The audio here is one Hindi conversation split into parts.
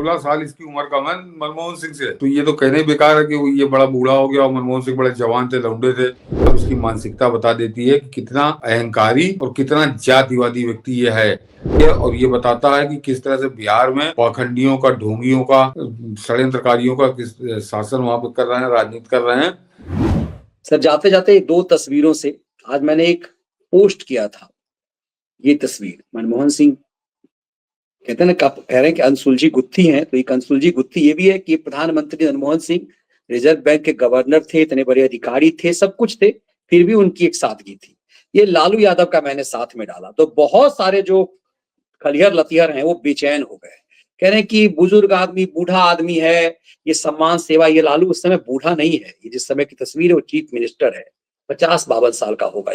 16 साल इसकी उम्र कम है मनमोहन सिंह से। तो ये तो कहने ही बेकार है कि ये बड़ा बूढ़ा हो गया और मनमोहन सिंह बड़े जवान थे, लौंडे थे। अब इसकी मानसिकता बता देती है कि कितना अहंकारी और कितना जातिवादी व्यक्ति ये है। और ये बताता है कि किस तरह से बिहार में पाखंडियों का, ढोंगियों का, षड्यंत्रकारियों का किस शासन वहां पे कर रहे हैं, राजनीति कर रहे हैं। सर, जाते जाते 2 तस्वीरों से आज मैंने एक पोस्ट किया था। ये तस्वीर मनमोहन सिंह, कहते हैं ना, कह रहे हैं कि अनसुलझी गुत्थी है, तो एक अनसुलझी गुत्थी ये भी है कि प्रधानमंत्री मनमोहन सिंह रिजर्व बैंक के गवर्नर थे, इतने बड़े अधिकारी थे, सब कुछ थे, फिर भी उनकी एक सादगी थी। ये लालू यादव का मैंने साथ में डाला तो बहुत सारे जो खलिहर लतिहर हैं वो बेचैन हो गए, कह रहे हैं कि बुजुर्ग आदमी, बूढ़ा आदमी है, ये सम्मान सेवा। ये लालू उस समय बूढ़ा नहीं है, ये जिस समय की तस्वीर है वो चीफ मिनिस्टर है, 50-52 साल का होगा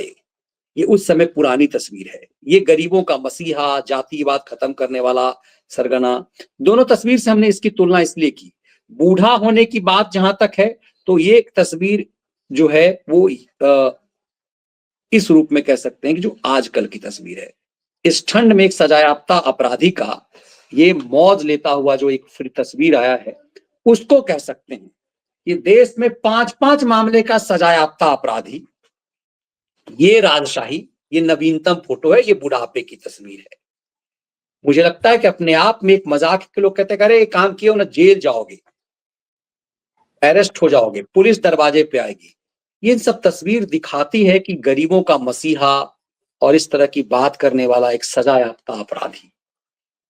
ये उस समय पुरानी तस्वीर है। ये गरीबों का मसीहा, जातिवाद खत्म करने वाला सरगना। दोनों तस्वीर से हमने इसकी तुलना इसलिए की, बूढ़ा होने की बात जहां तक है तो ये एक तस्वीर जो है वो इस रूप में कह सकते हैं कि जो आजकल की तस्वीर है, इस ठंड में एक सजायाफ्ता अपराधी का ये मौज लेता हुआ जो एक फिर तस्वीर आया है, उसको कह सकते हैं। ये देश में 5-5 मामले का सजायाफ्ता अपराधी, ये राजशाही, ये नवीनतम फोटो है, ये बुढ़ापे की तस्वीर है। मुझे लगता है कि अपने आप में एक मजाक के लोग कहते हैं, काम किया ना, जेल जाओगे, अरेस्ट हो जाओगे, पुलिस दरवाजे पे आएगी। ये सब तस्वीर दिखाती है कि गरीबों का मसीहा और इस तरह की बात करने वाला एक सजायाफ्ता अपराधी,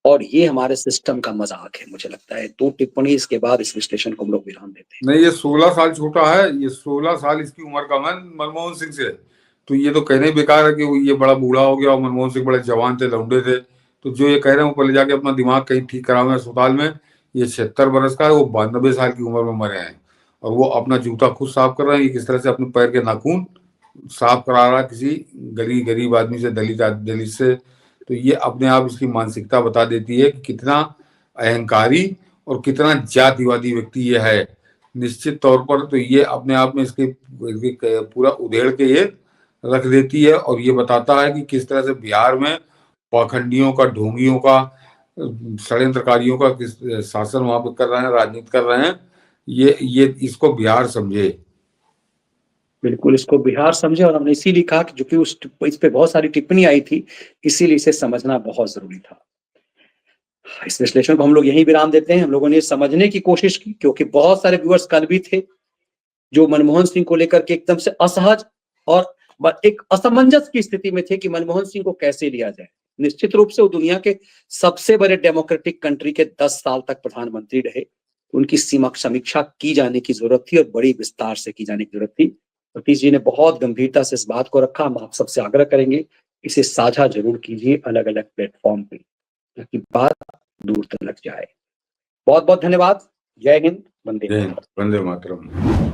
और ये हमारे सिस्टम का मजाक है। मुझे लगता है 2 टिप्पणी इसके बाद इस विश्लेषण को हम लोग विराम देते हैं। नहीं, ये 16 साल छोटा है, ये 16 साल इसकी उम्र कम है मनमोहन सिंह से। तो ये तो कहने ही बेकार है कि ये बड़ा बूढ़ा हो गया और मनमोहन सिंह बड़े जवान थे, लौंडे थे। तो जो ये कह रहे हैं वो पहले जाके अपना दिमाग कहीं ठीक करावे अस्पताल में। ये 76 बरस का है, वो 92 साल की उम्र में मरे हैं और वो अपना जूता खुद साफ कर रहे हैं। ये किस तरह से अपने पैर के नाखून साफ करा रहा है किसी गरीब आदमी से, दलित से। तो ये अपने आप इसकी मानसिकता बता देती है कि कितना अहंकारी और कितना जातिवादी व्यक्ति ये है। निश्चित तौर पर तो ये अपने आप में इसके पूरा उधेड़ के ये रख देती है और ये बताता है कि किस तरह से बिहार में पाखंडियों का, ढोंगियों का, षड्यंत्रकारियों का किस शासन वहां पर कर रहे हैं, राजनीति कर रहे हैं। ये इसको बिहार समझे, बिल्कुल इसको बिहार समझे। और हमने इसीलिए कहा कि जो कि इस पे बहुत सारी टिप्पणी आई थी, इसीलिए इसे समझना बहुत जरूरी था। इस विश्लेषण को हम लोग यहीं विराम देते हैं। हम लोगों ने समझने की कोशिश की, क्योंकि बहुत सारे व्यूअर्स कल भी थे जो मनमोहन सिंह को लेकर के एकदम से असहज और एक असमंजस की स्थिति में थे कि मनमोहन सिंह को कैसे लिया जाए। निश्चित रूप से वो दुनिया के सबसे बड़े डेमोक्रेटिक कंट्री के 10 साल तक प्रधानमंत्री रहे, उनकी समीक्षा की जाने की जरूरत थी और बड़ी विस्तार से की जाने की जरूरत थी। सतीश जी ने बहुत गंभीरता से इस बात को रखा। हम आप सबसे आग्रह करेंगे, इसे साझा जरूर कीजिए अलग अलग प्लेटफॉर्म पे, ताकि बात दूर तक जाए। बहुत बहुत धन्यवाद। जय हिंद, वंदे मातरम। वंदे मातरम।